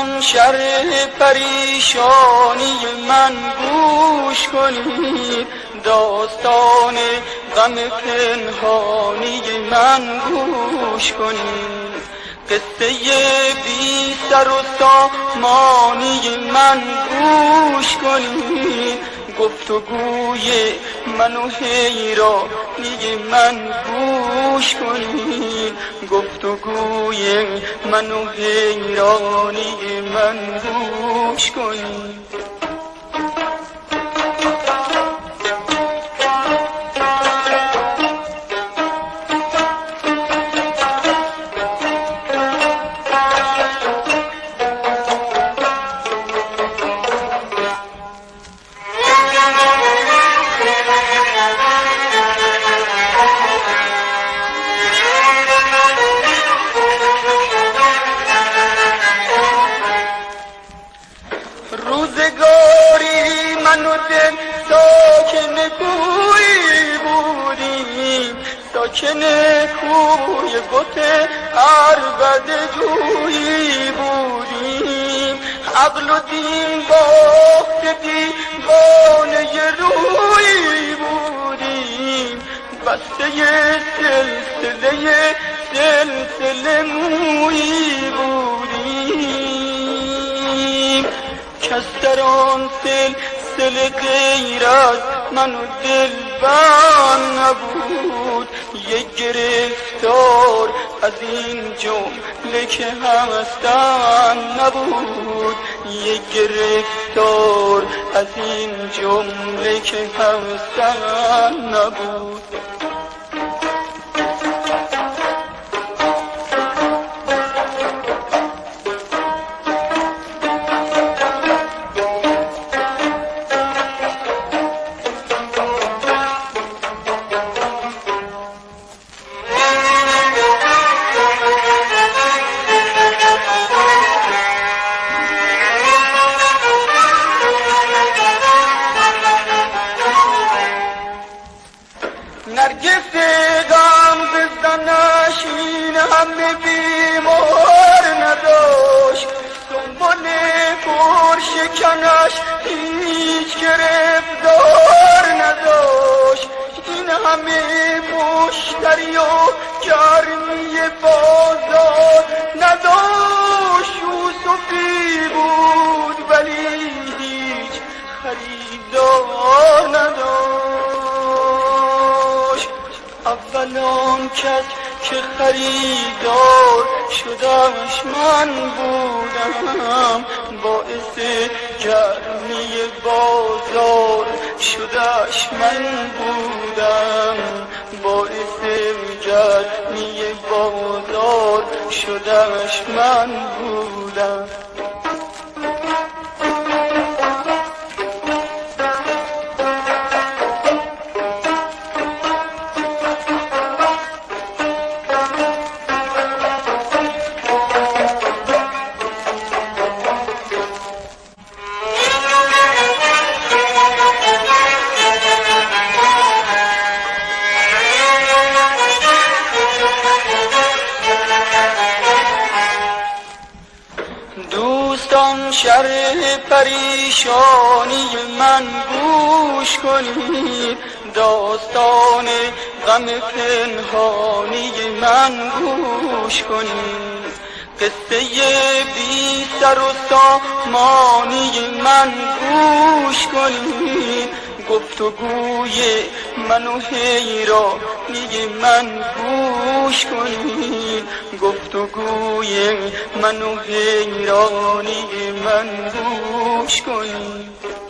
دوستان شرح پریشانی من گوش کنید، داستان غم پنهانی من گوش کنید، قصه بی سر و سامانی من گوش کنید، گفتگوی من و حیرانی من گوش کنید، گفتگوی من و حیرانی من گوش کنید. روزگاری من و دل ساکن کوی بودیم، ساکن کوی بت عربد جویی بودیم، عقل و دین باخت دیوانه روی بودیم، بسته سلسله مویی بودیم، کس در آن سلسله غیر از من و دلبند نبود، یک گرفتار از این جمله که هستند نبود، یک گرفتار از این جمله که هستند نبود. نرگس غم بزنش این همه بیمار نداشت، سنبل پرشکنش هیچ گرفتار نداشت، این همه مشتری و گرمی بازار نداشت، یوسفی بود ولی هیچ خریدار نداشت. اول آن کس که خریدار شدش من بودم، باعث گرمی بازار شدش من بودم، باعث گرمی بازار شدش من بودم. دوستان شرح پریشانی من گوش کنید، داستان غم پنهانی من گوش کنید، قصه بی سر و سامانی من گوش کنید، گفتگوی من و حیرانی من گوش کنید، گفتگوی من و حیرانی من گوش کنید.